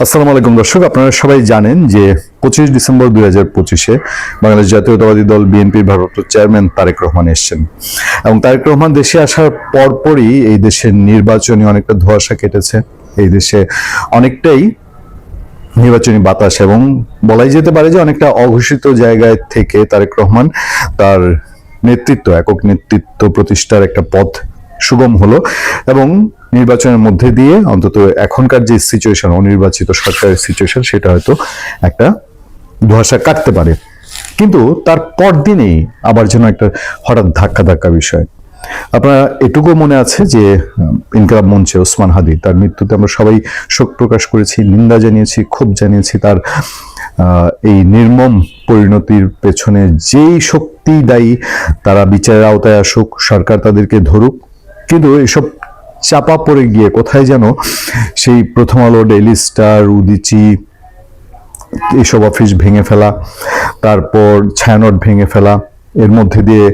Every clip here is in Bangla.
আসসালামু আলাইকুম দর্শক, আপনারা সবাই জানেন যে 25 ডিসেম্বর 2025-এ বাংলাদেশ জাতীয়তাবাদী দল বিএনপির ভারপ্রাপ্ত চেয়ারম্যান তারেক রহমান এসেছেন এবং তারেক রহমান দেশে আসার পরপরই এই দেশের নির্বাচনী অনেকটা ধোঁয়াশা কেটেছে। এই দেশে অনেকটাই নির্বাচনী বাতাস এবং বলাই যেতে পারে যে অনেকটা অঘোষিত জায়গায় থেকে তারেক রহমান তার একক নেতৃত্ব প্রতিষ্ঠার একটা পথ সুগম হলো এবং নির্বাচনের মধ্যে দিয়ে অন্তত এখনকার যে সিচুয়েশন, অনির্বাচিত সরকারের সিচুয়েশন, সেটা হয়তো একটা ধোঁয়াশা কাটতে পারে। কিন্তু তার পরদিনেই আবার যেন একটা হঠাৎ ধাক্কা বিষয়। আপনারা এটুকু মনে আছে যে ইনকিলাব মঞ্চে ওসমান হাদি, তার মৃত্যুতে আমরা সবাই শোক প্রকাশ করেছি, নিন্দা জানিয়েছি, ক্ষোভ জানিয়েছি। তার এই নির্মম পরিণতির পেছনে যেই শক্তি দায়ী তারা বিচারের আওতায় আসুক, সরকার তাদেরকে ধরুক। কিন্তু এসব চাপা পড়ে গিয়ে কোথায় যেন সেই প্রথম আলো, ডেইলি স্টার, উদীচী এইসব অফিস ভেঙে ফেলা, তারপর ছায়ানট ভেঙে ফেলা, এর মধ্যে দিয়ে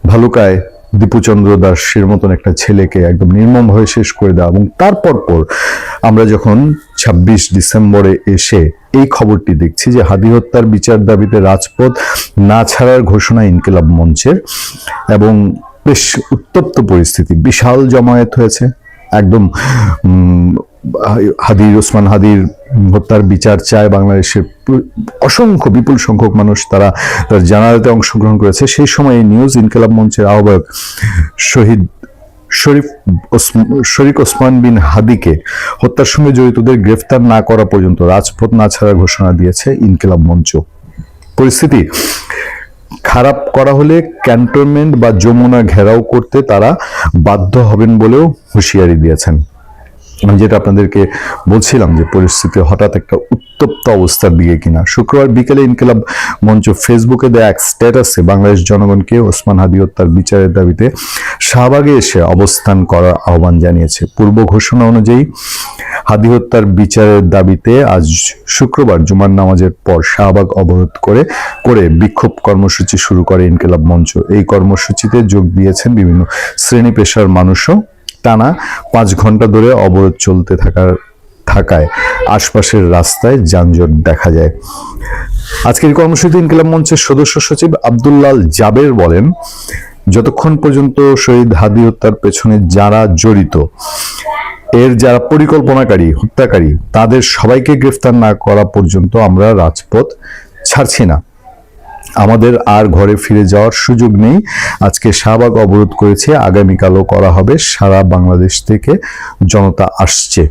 ভালুকায় দীপুচন্দ্র দাসের মতন একটা ছেলেকে একদম নির্মমভাবে শেষ করে দেওয়া। এবং তারপর আমরা যখন 26 ডিসেম্বরে এসে এই খবরটি দেখছি যে হাদি হত্যার বিচার দাবিতে রাজপথ না ছাড়ার ঘোষণা ইনকিলাব মঞ্চের, এবং বেশ উত্তপ্ত পরিস্থিতি, বিশাল জমায়েত হয়েছে। একদম ওসমান হাদির হত্যার বিচার চায় বাংলাদেশের অসংখ্য বিপুল সংখ্যক মানুষ, তারা তার জানাজাতে অংশগ্রহণ করেছে। সেই সময় নিউজ ইনকিলাব মঞ্চের আহ্বায়ক শরীক ওসমান বিন হাদিকে হত্যার সঙ্গে জড়িতদের গ্রেফতার না করা পর্যন্ত রাজপথ না ছাড়ার ঘোষণা দিয়েছে ইনকিলাব মঞ্চ। পরিস্থিতি খারাপ করা হলে ক্যান্টনমেন্ট বা যমুনা ঘেরাও করতে তারা বাধ্য হবেন বলেও হুঁশিয়ারি দিয়েছেন। যেটা আপনাদেরকে বলছিলাম যে পরিস্থিতি হঠাৎ একটা উত্তপ্ত অবস্থার দিকে কিনা। শুক্রবার বিকেলে ইনকিলাব মঞ্চ ফেসবুকে দেয়া এক স্ট্যাটাসে বাংলাদেশ জনগণকে ওসমান হাদি হত্যার বিচারের দাবিতে শাহবাগে এসে অবস্থান করার আহ্বান জানিয়েছে। পূর্ব ঘোষণা অনুযায়ী হাদি হত্যার বিচারের দাবিতে আজ শুক্রবার জুমার নামাজের পর শাহবাগ অবরোধ করে বিক্ষোভ কর্মসূচি শুরু করে ইনকিলাব মঞ্চ। এই কর্মসূচিতে যোগ দিয়েছেন বিভিন্ন শ্রেণী পেশার মানুষও। টানা 5 ঘন্টা ধরে অবরোধ চলতে থাকায় আশপাশের রাস্তায় যানজট দেখা যায়। আজকের কর্মসূচিতে ইনকিলাব মঞ্চের সদস্য সচিব আব্দুল্লাল জাবের বলেন, যতক্ষণ পর্যন্ত শহীদ হাদি হত্যার পেছনে যারা জড়িত, যারা পরিকল্পনাকারী, হত্যাকারী, তাদের সবাইকে গ্রেফতার না করা পর্যন্ত আমরা রাজপথ ছাড়ছি না। আমাদের আর ঘরে ফিরে যাওয়ার সুযোগ নেই। আজকে শাহবাগ অবরোধ করেছে, আগামীকালও করা হবে। সারা বাংলাদেশ থেকে জনতা আসছে।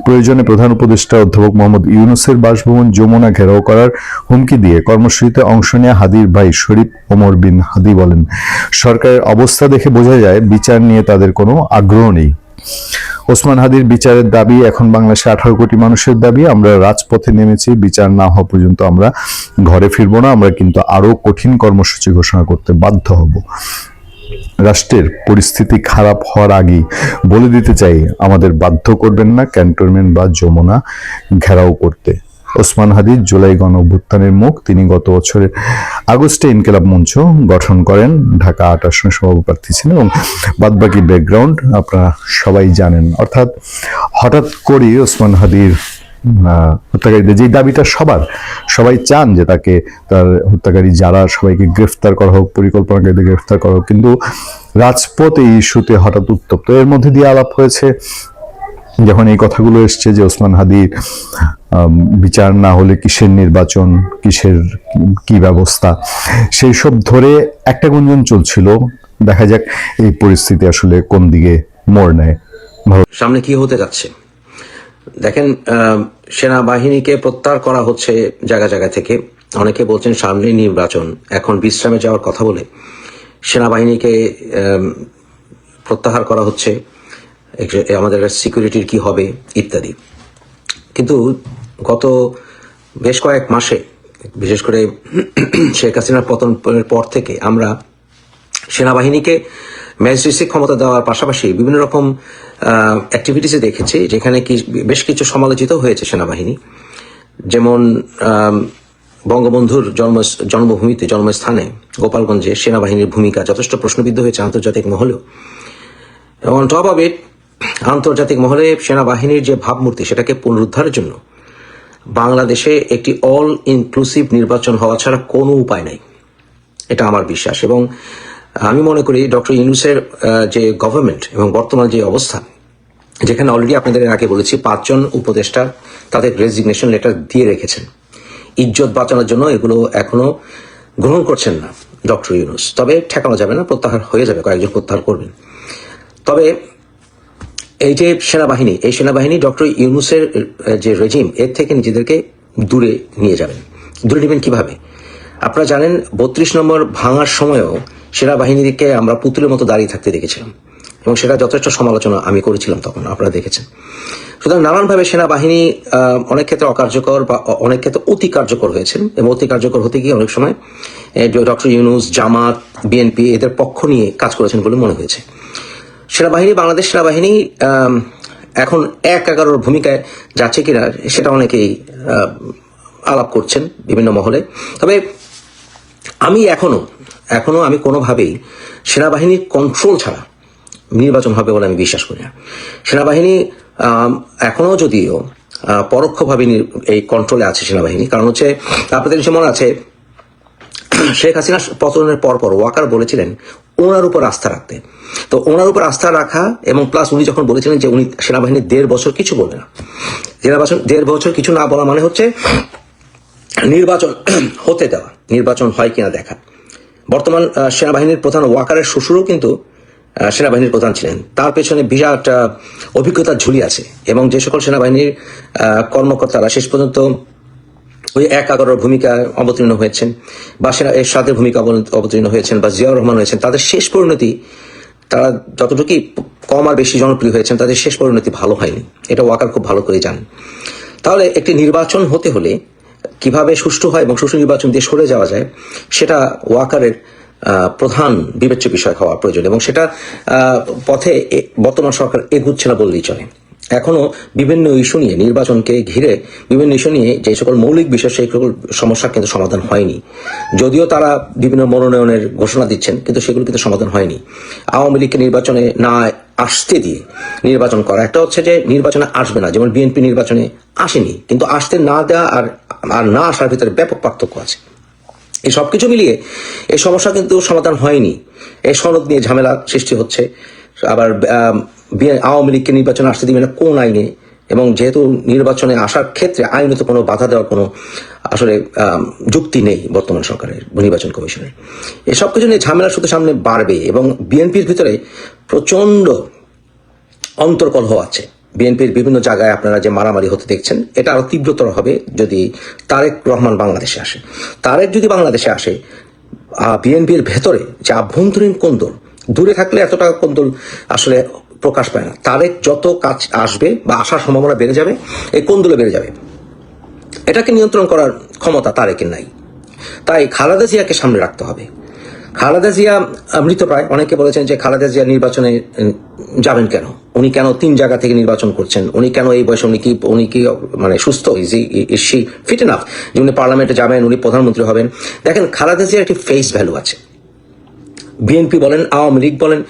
প্রয়োজনে প্রধান উপদেষ্টা অধ্যাপক মোহাম্মদ ইউনূসের বাসভবন যমুনা ঘেরাও করার হুমকি দিয়ে কর্মসূচিতে অংশ নেওয়া হাদির ভাই শরীফ ওমর বিন হাদি বলেন, সরকারের অবস্থা দেখে বোঝা যায় বিচার নিয়ে তাদের কোনো আগ্রহ নেই। ওসমান হাদির বিচারের দাবি এখন বাংলাদেশে 18 কোটি মানুষের দাবি। আমরা রাজপথে নেমেছি, বিচার না হওয়া পর্যন্ত আমরা ঘরে ফিরবো না। আমরা কিন্তু আরো কঠিন কর্মসূচি ঘোষণা করতে বাধ্য হব। রাষ্ট্রের পরিস্থিতি খারাপ হওয়ার আগেই বলে দিতে চাই, আমাদের বাধ্য করবেন না ক্যান্টনমেন্ট বা যমুনা ঘেরাও করতে। ওসমান হাদির জুলাই গণঅভ্যুত্থানের মুখ। তিনি গত বছরের আগস্টে ইনকিলাব মঞ্চ গঠন করেন, ঢাকা 8 আসনে সভাপতি ছিলেন এবং বাদবাকি ব্যাকগ্রাউন্ড আপনারা সবাই জানেন। অর্থাৎ হঠাৎ করে ওসমান হাদির হত্যাকারীদের যে দাবিটা সবাই চান যে তাকে, তার হত্যাকারী যারা, সবাইকে গ্রেফতার করা হোক, পরিকল্পনাকারীদের গ্রেফতার করা হোক। কিন্তু রাজপথ এই ইস্যুতে হঠাৎ উত্তপ্ত। এর মধ্যে দিয়ে আলাপ হয়েছে যখন এই কথাগুলো এসছে যে ওসমান হাদির বিচার না হলে কিসের নির্বাচন, কি ব্যবস্থা, সেই সব ধরে একটা গুঞ্জন চলছিল। দেখা যাক এই পরিস্থিতি আসলে কোন দিকে মোড় নেয়। সামনে কি হতে যাচ্ছে দেখেন। সেনাবাহিনীকে প্রত্যাহার করা হচ্ছে জায়গা থেকে। অনেকে বলছেন সামনে নির্বাচন, এখন বিশ্রামে যাওয়ার কথা বলে সেনাবাহিনীকে প্রত্যাহার করা হচ্ছে। আমাদের সিকিউরিটির কি হবে ইত্যাদি। কিন্তু গত বেশ কয়েক মাসে, বিশেষ করে শেখ হাসিনার পতনের পর থেকে আমরা সেনাবাহিনীকে ম্যাজিস্ট্রেসি ক্ষমতা দেওয়ার পাশাপাশি বিভিন্ন রকম অ্যাক্টিভিটিসে দেখেছি, যেখানে বেশ কিছু সমালোচিত হয়েছে সেনাবাহিনী। যেমন বঙ্গবন্ধুর জন্মভূমিতে, জন্মস্থানে গোপালগঞ্জে সেনাবাহিনীর ভূমিকা যথেষ্ট প্রশ্নবিদ্ধ হয়েছে আন্তর্জাতিক মহলেও। অন টপ অফ ইট, আন্তর্জাতিক মহলে সেনাবাহিনীর যে ভাবমূর্তি, সেটাকে পুনরুদ্ধারের জন্য বাংলাদেশে একটি অল ইনক্লুসিভ নির্বাচন হওয়া ছাড়া কোনো উপায় নাই, এটা আমার বিশ্বাস। এবং আমি মনে করি ডক্টর ইউনূসের যে গভর্নমেন্ট এবং বর্তমান যে অবস্থা, যেখানে অলরেডি আপনাদের আগে বলেছি 5 জন উপদেষ্টা তাদের রেজিগনেশন লেটার দিয়ে রেখেছেন, ইজ্জত বাঁচানোর জন্য এগুলো এখনো গ্রহণ করছেন না ডক্টর ইউনূস। তবে ঠেকানো যাবে না, প্রত্যাহার হয়ে যাবে, কয়েকজন প্রত্যাহার করবেন। তবে এই যে সেনাবাহিনী, এই সেনাবাহিনী ডক্টর ইউনূসের যে রেজিম, এর থেকে নিজেদেরকে দূরে নিয়ে যাবেন। দূরে নেবেন কিভাবে? আপনারা জানেন 32 নম্বর ভাঙার সময়ও সেনাবাহিনীকে আমরা পুতুলের মতো দাঁড়িয়ে থাকতে দেখেছিলাম, এবং সেটা যথেষ্ট সমালোচনা আমি করেছিলাম তখন, আপনারা দেখেছেন। সুতরাং নানানভাবে সেনাবাহিনী অনেক ক্ষেত্রে অকার্যকর বা অনেক ক্ষেত্রে অতি কার্যকর হয়েছেন, এবং অতি কার্যকর হতে গিয়ে অনেক সময় ডক্টর ইউনূস, জামাত, বিএনপি এদের পক্ষ নিয়ে কাজ করেছেন বলে মনে হয়েছে। সেনাবাহিনী, বাংলাদেশ সেনাবাহিনী এখন 1-11 ভূমিকায় যাচ্ছে কিনা সেটা অনেকেই আলাপ করছেন বিভিন্ন মহলে। তবে আমি এখনো আমি কোনোভাবেই সেনাবাহিনীর কন্ট্রোল ছাড়া নির্বাচন হবে বলে আমি বিশ্বাস করি না। সেনাবাহিনী এখনো যদিও পরোক্ষভাবে এই কন্ট্রোলে আছে সেনাবাহিনী, কারণ হচ্ছে আপনাদের যেমন আছে শেখ হাসিনা পতনের পর ওয়াকার বলেছিলেন ওনার উপর আস্থা রাখতে। তো ওনার উপর আস্থা রাখা, এবং প্লাস উনি যখন বলেছিলেন যে উনি সেনাবাহিনীর 1.5 বছর কিছু বলবে না, 1.5 বছর কিছু না বলা মানে হচ্ছে নির্বাচন হতে দেওয়া, নির্বাচন হয় কিনা দেখা। বর্তমান সেনাবাহিনীর প্রধান ওয়াকারের শ্বশুরও কিন্তু সেনাবাহিনীর প্রধান ছিলেন, তার পেছনে বিরাট অভিজ্ঞতার ঝুলি আছে। এবং যে সকল সেনাবাহিনীর কর্মকর্তারা শেষ পর্যন্ত ওই 1-11 ভূমিকা অবতীর্ণ হয়েছেন, বা এরশাদের ভূমিকা অবতীর্ণ হয়েছেন, বা জিয়াউর রহমান হয়েছেন, তাদের শেষ পরিণতি, তারা যতটুকুই কম আর বেশি জনপ্রিয় হয়েছেন, তাদের শেষ পরিণতি ভালো হয়নি। এটা ওয়াকার খুব ভালো করে জানেন। তাহলে একটি নির্বাচন হতে হলে কিভাবে সুষ্ঠু হয় এবং সুষ্ঠু নির্বাচন দিয়ে সরে যাওয়া যায়, সেটা ওয়াকারের প্রধান বিবেচ্য বিষয় হওয়া প্রয়োজন, এবং সেটা পথে বর্তমান সরকার এগুচ্ছে না বললেই চলে। এখনো বিভিন্ন ইস্যু নিয়ে, নির্বাচনকে ঘিরে বিভিন্ন ইস্যু নিয়ে যে সকল মৌলিক বিষয়, সেই সকল সমস্যার কিন্তু সমাধান হয়নি। যদিও তারা বিভিন্ন মনোনয়নের ঘোষণা দিচ্ছেন, কিন্তু সেগুলো কিন্তু সমাধান হয়নি। আওয়ামী লীগকে নির্বাচনে না আসতে দিয়ে নির্বাচন করা, একটা হচ্ছে যে নির্বাচনে আসবে না, যেমন বিএনপি নির্বাচনে আসেনি, কিন্তু আসতে না দেওয়া আর না আসার ভিতরে ব্যাপক পার্থক্য আছে। এই সবকিছু মিলিয়ে এই সমস্যা কিন্তু সমাধান হয়নি। এই সনদ নিয়ে ঝামেলা সৃষ্টি হচ্ছে, আবার আওয়ামী লীগকে নির্বাচনে আসতে দিবে না কোন আইনে, এবং যেহেতু নির্বাচনে আসার ক্ষেত্রে আইনত কোনো বাধা দেওয়ার কোনো আসলে যুক্তি নেই বর্তমান সরকারের, নির্বাচন কমিশনের। এসব কিছু নিয়ে ঝামেলা শুধু সামনে বাড়বে, এবং বিএনপির ভিতরে প্রচন্ড অন্তর্কলহ আছে। বিএনপির বিভিন্ন জায়গায় আপনারা যে মারামারি হতে দেখছেন, এটা আরো তীব্রতর হবে যদি তারেক রহমান বাংলাদেশে আসে। তারেক যদি বাংলাদেশে আসে, বিএনপির ভেতরে যে আভ্যন্তরীণ কোন্দল, দূরে থাকলে এতটা কোন্দল আসলে প্রকাশ পায় না। তারেক যত কাজ আসবে বা আসার সম্ভাবনা বেড়ে যাবে, এই কোন্দলে বেড়ে যাবে। এটাকে নিয়ন্ত্রণ করার ক্ষমতা তারেকের নাই। তাই খালেদা জিয়াকে সামনে রাখতে হবে। খালেদা জিয়া মৃতপ্রায়, অনেকে বলেছেন যে খালেদা জিয়া নির্বাচনে যাবেন কেন, উনি কেন 3 জায়গা থেকে নির্বাচন করছেন, উনি কেন এই বয়সে, উনি কি মানে সুস্থ, ইজ শি ফিট এনাফ যে উনি পার্লামেন্টে যাবেন, উনি প্রধানমন্ত্রী হবেন? দেখেন, খালেদা জিয়ার একটি ফেস ভ্যালু আছে। বিএনপি বলেন, আওয়ামী লীগ বলেন,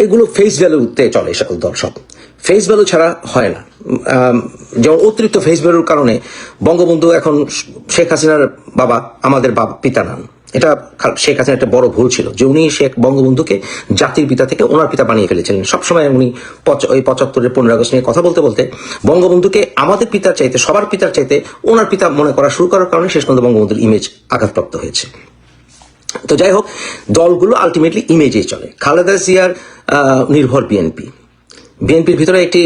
এগুলো ফেস ভ্যালুতে চলে। সকল দল সব ফেস ভ্যালু ছাড়া হয় না। যেমন অতিরিক্ত ফেস ভ্যালুর কারণে বঙ্গবন্ধু এখন শেখ হাসিনার বাবা, আমাদের পিতা নান। এটা শেখ হাসিনার একটা বড় ভুল ছিল যে উনি শেখ বঙ্গবন্ধুকে জাতির পিতা থেকে ওনার পিতা বানিয়ে ফেলেছিলেন। সবসময় উনি ওই 75-এর 15 আগস্ট নিয়ে কথা বলতে বলতে বঙ্গবন্ধুকে আমাদের পিতার চাইতে, সবার পিতার চাইতে ওনার পিতা মনে করা শুরু করার কারণে শেষ পর্যন্ত বঙ্গবন্ধুর ইমেজ আঘাতপ্রাপ্ত হয়েছে। তো যাই হোক, দলগুলো আলটিমেটলি ইমেজেই চলে। খালেদা জিয়ার নির্ভর বিএনপির ভিতরে একটি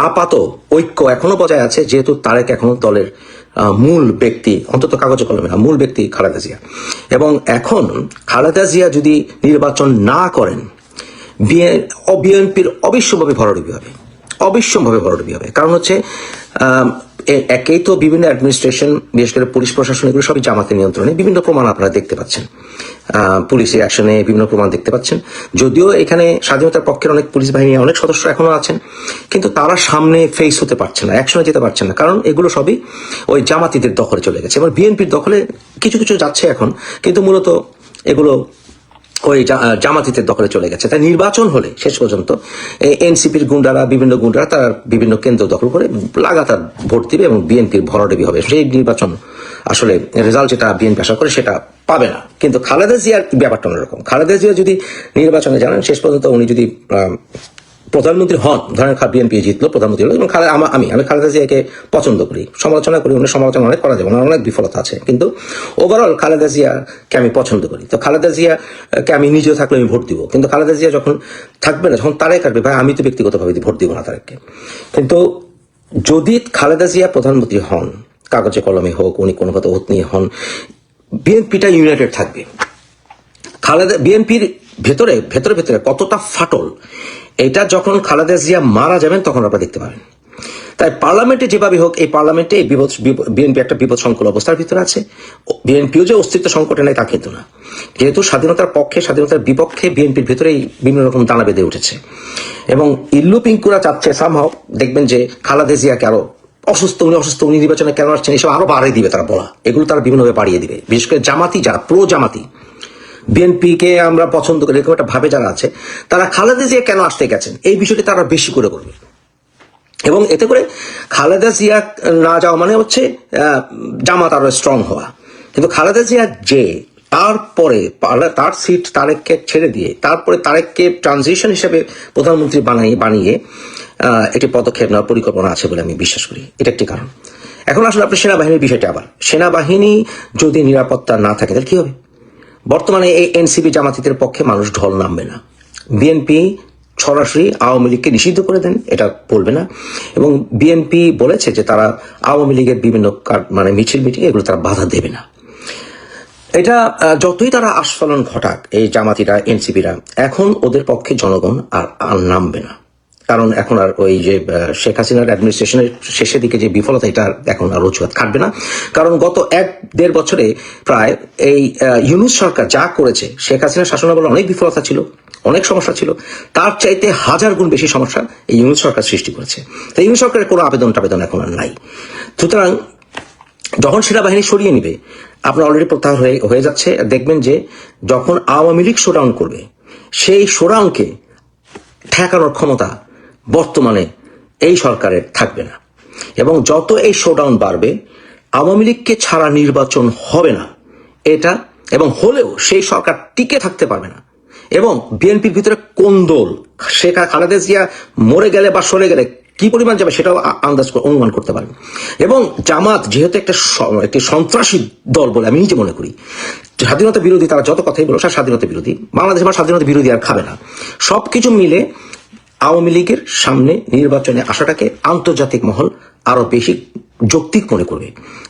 আপাত ঐক্য এখনো বজায় আছে, যেহেতু তারেক এখনো দলের মূল ব্যক্তি, অন্তত কাগজে কলমে না, মূল ব্যক্তি খালেদা জিয়া। এবং এখন খালেদা জিয়া যদি নির্বাচন না করেন, বিএনপির অবিশ্বাস্যভাবে ভরাডুবি হবে। কারণ হচ্ছে একেই তো বিভিন্ন অ্যাডমিনিস্ট্রেশন, বিশেষ করে পুলিশ প্রশাসন, এগুলো সবই জামাতের নিয়ন্ত্রণে। বিভিন্ন প্রমাণ আপনারা দেখতে পাচ্ছেন, পুলিশের অ্যাকশনে বিভিন্ন প্রমাণ দেখতে পাচ্ছেন। যদিও এখানে স্বাধীনতার পক্ষের অনেক পুলিশ বাহিনী, অনেক সদস্য এখনো আছেন, কিন্তু তারা সামনে ফেস হতে পারছে না, অ্যাকশনে যেতে পারছেন না, কারণ এগুলো সবই ওই জামাতিদের দখলে চলে গেছে। এবার বিএনপির দখলে কিছু কিছু যাচ্ছে এখন, কিন্তু মূলত এগুলো ওই জামাতিদের দখলে চলে গেছে। তাই নির্বাচন হলে শেষ পর্যন্ত এনসিপির গুন্ডারা, বিভিন্ন গুন্ডারা তারা বিভিন্ন কেন্দ্র দখল করে লাগাতার ভোট দিবে এবং বিএনপির ভরাডুবি হবে। সেই নির্বাচন আসলে রেজাল্ট যেটা বিএনপি আশা করে সেটা পাবে না। কিন্তু খালেদা জিয়ার ব্যাপারটা অন্যরকম। খালেদা জিয়া যদি নির্বাচনে জানেন, শেষ পর্যন্ত উনি যদি প্রধানমন্ত্রী হন, ধরেন বিএনপি জিতলো, প্রধানমন্ত্রী হলো, এবং আমি খালেদা জিয়াকে পছন্দ করি, সমালোচনা করি, উনি সমালোচনা অনেক করা যাবে, ওনার অনেক বিফলতা আছে, কিন্তু ওভারঅল খালেদা জিয়াকে আমি পছন্দ করি। তো খালেদা জিয়াকে আমি নিজেও থাকলে আমি ভোট দিব, কিন্তু খালেদা জিয়া যখন থাকবে না, যখন তারেক আসবে, ভাই আমি তো ব্যক্তিগতভাবে ভোট দিব না তারেককে। কিন্তু যদি খালেদা জিয়া প্রধানমন্ত্রী হন, কাগজে কলমে হোক, উনি কোনো কথা ওত নিয়ে হন, বিএনপিটা ইউনাইটেড থাকবে। বিএনপির ভেতরে কতটা ফাটল, এটা যখন খালেদা জিয়া মারা যাবেন তখন আপনারা দেখতে পাবেন। তাই পার্লামেন্টে যেভাবে হোক, এই পার্লামেন্টে বিএনপি একটা বিপদ সংকুল অবস্থার ভিতরে আছে। বিএনপিও যে অস্তিত্ব সংকটে নেই তা কিন্তু না, যেহেতু স্বাধীনতার পক্ষে, স্বাধীনতার বিপক্ষে বিএনপির ভিতরেই বিভিন্ন রকম দানা বেঁধে উঠেছে। এবং ইল্লু পিঙ্কুরা চাচ্ছে সামহাও, দেখবেন যে খালেদা জিয়াকে আরো উনি নির্বাচনে কেন আসছেন এসব আরো বাড়িয়ে দিবে, তারা বলা এগুলো তারা বিভিন্নভাবে বাড়িয়ে দিবে। বিশেষ করে জামাতি, যারা প্রো জামাতি, বিএনপিকে আমরা পছন্দ করি এরকম একটা ভাবে যারা আছে, তারা খালেদা জিয়া কেন আসতে গেছেন এই বিষয়টি তারা বেশি করে করবে। এবং এতে করে খালেদা জিয়া না যাওয়া মানে হচ্ছে জামাত আরো স্ট্রং হওয়া। কিন্তু খালেদা জিয়া যে তারপরে তার সিট তারেককে ছেড়ে দিয়ে তারপরে তারেককে ট্রানজিশন হিসেবে প্রধানমন্ত্রী বানিয়ে একটি পদক্ষেপ নেওয়ার পরিকল্পনা আছে বলে আমি বিশ্বাস করি। এটা একটি কারণ। এখন আসলে আপনি সেনাবাহিনীর বিষয়টা, আবার সেনাবাহিনী যদি নিরাপত্তা না থাকে তাহলে কি হবে? বর্তমানে এই এনসিপি জামাতিদের পক্ষে মানুষ ঢল নামবে না। বিএনপি সরাসরি আওয়ামী লীগকে নিষিদ্ধ করে দেন, এটা বলবে না। এবং বিএনপি বলেছে যে তারা আওয়ামী লীগের বিভিন্ন মিছিল মিটিং এগুলো তারা বাধা দেবে না। এটা যতই তারা আস্ফালন ঘটাক, এই জামাতিরা, এনসিপিরা, এখন ওদের পক্ষে জনগণ আর নামবে না। কারণ এখন আর ওই যে শেখ হাসিনার অ্যাডমিনিস্ট্রেশনের শেষের দিকে যে বিফলতা, এটা এখন আর অজুহাত খাটবে না। কারণ গত 1-1.5 বছরে প্রায় এই ইউনূস সরকার যা করেছে, শেখ হাসিনার শাসনামলে অনেক বিফলতা ছিল, অনেক সমস্যা ছিল, তার চাইতে 1000 গুণ বেশি সমস্যা এই ইউনূস সরকার সৃষ্টি করেছে। তো ইউনূস সরকারের কোনো আবেদন এখন আর নাই। সুতরাং যখন সেনাবাহিনী সরিয়ে নিবে, আপনার অলরেডি প্রত্যাহার হয়ে যাচ্ছে, দেখবেন যে যখন আওয়ামী লীগ শোডাউন করবে, সেই শোডাউনকে ঠেকানোর ক্ষমতা বর্তমানে এই সরকারের থাকবে না। এবং যত এই শোডাউন বাড়বে, আওয়ামী লীগকে ছাড়া নির্বাচন হবে না এটা, এবং হলেও সেই সরকার টিকে থাকতে পারবে না। এবং বিএনপির ভিতরে কোন্দল, খালেদা জিয়া মরে গেলে বা সরে গেলে কি পরিমাণ যাবে সেটাও অনুমান করতে পারেন। এবং জামাত যেহেতু একটি সন্ত্রাসী দল বলে আমি নিজে মনে করি, স্বাধীনতা বিরোধী, তারা যত কথাই বলো স্বাধীনতা বিরোধী, বাংলাদেশ বা স্বাধীনতা বিরোধী আর খাবে না। সবকিছু মিলে আওয়ামী লীগের সামনে নির্বাচনে আসাটাকে আন্তর্জাতিক মহল আরো বেশি যৌক্তিক মনে করবে।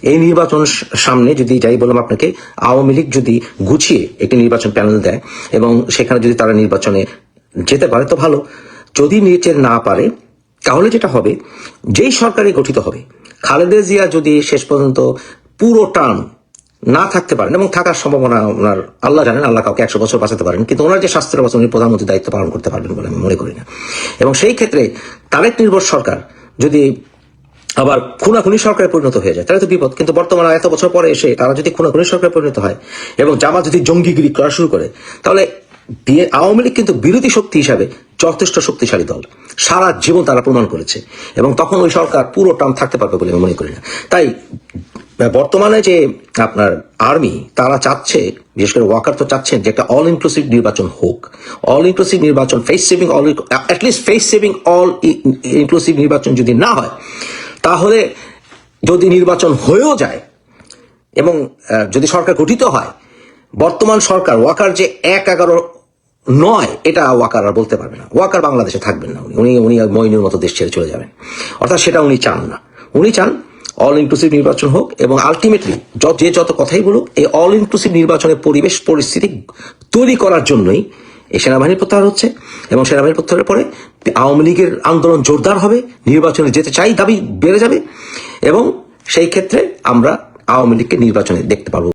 এই নির্বাচন সামনে যদি, যাই বললাম আপনাকে, আওয়ামী লীগ যদি গুছিয়ে একটি নির্বাচন প্যানেল দেয় এবং সেখানে যদি তারা নির্বাচনে যেতে পারে তো ভালো। যদি নিতে না পারে তাহলে যেটা হবে, যেই সরকারই গঠিত হবে, খালেদা জিয়া যদি শেষ পর্যন্ত পুরো টার্ম না থাকতে পারেন, এবং থাকার সম্ভাবনা ওনার আল্লাহ জানেন, আল্লাহ কাউকে 100 বছর বাঁচাতে পারেন, কিন্তু ওনার যে স্বাস্থ্যের অবস্থা, উনি প্রধানমন্ত্রীর দায়িত্ব পালন করতে পারবেন বলে আমি মনে করি না। এবং সেই ক্ষেত্রে তারেক নির্ভর সরকার যদি আবার খুনাখুনি সরকারে পরিণত হয়ে যায় তাহলে তো বিপদ। কিন্তু বর্তমানে এত বছর পরে এসে তারা যদি খুনাখুনি সরকারে পরিণত হয় এবং জামাত যদি জঙ্গিগিরি করা শুরু করে, তাহলে আওয়ামী লীগ কিন্তু বিরোধী শক্তি হিসাবে যথেষ্ট শক্তিশালী দল, সারা জীবন তারা প্রমাণ করেছে, এবং তখন ওই সরকার পুরো টার্ম থাকতে পারবে বলে আমি মনে করি না। তাই বর্তমানে যে আপনার আর্মি, তারা চাচ্ছে, বিশেষ করে ওয়াকার তো চাচ্ছেন যে একটা অল ইনক্লুসিভ নির্বাচন হোক। অল ইনক্লুসিভ নির্বাচন, ফেস সেভিং অল ইনক্লুসিভ নির্বাচন যদি না হয়, তাহলে যদি নির্বাচন হয়েও যায় এবং যদি সরকার গঠিত হয়, বর্তমান সরকার ওয়াকার যে 1-11 এটা ওয়াকার আর বলতে পারবে না। ওয়াকার বাংলাদেশে থাকবেন না, উনি মইনুর মতো দেশ ছেড়ে চলে যাবেন। অর্থাৎ সেটা উনি চান না। উনি চান অল ইনক্লুসিভ নির্বাচন হোক, এবং আলটিমেটলি যত কথাই বলুক, এই অল ইনক্লুসিভ নির্বাচনের পরিস্থিতি তৈরি করার জন্যই এই সেনাবাহিনী প্রত্যাহার হচ্ছে। এবং সেনাবাহিনী প্রত্যাহারের পরে আওয়ামী লীগের আন্দোলন জোরদার হবে, নির্বাচনে যেতে চাই দাবি বেড়ে যাবে, এবং সেই ক্ষেত্রে আমরা আওয়ামী লীগকে নির্বাচনে দেখতে পারবো।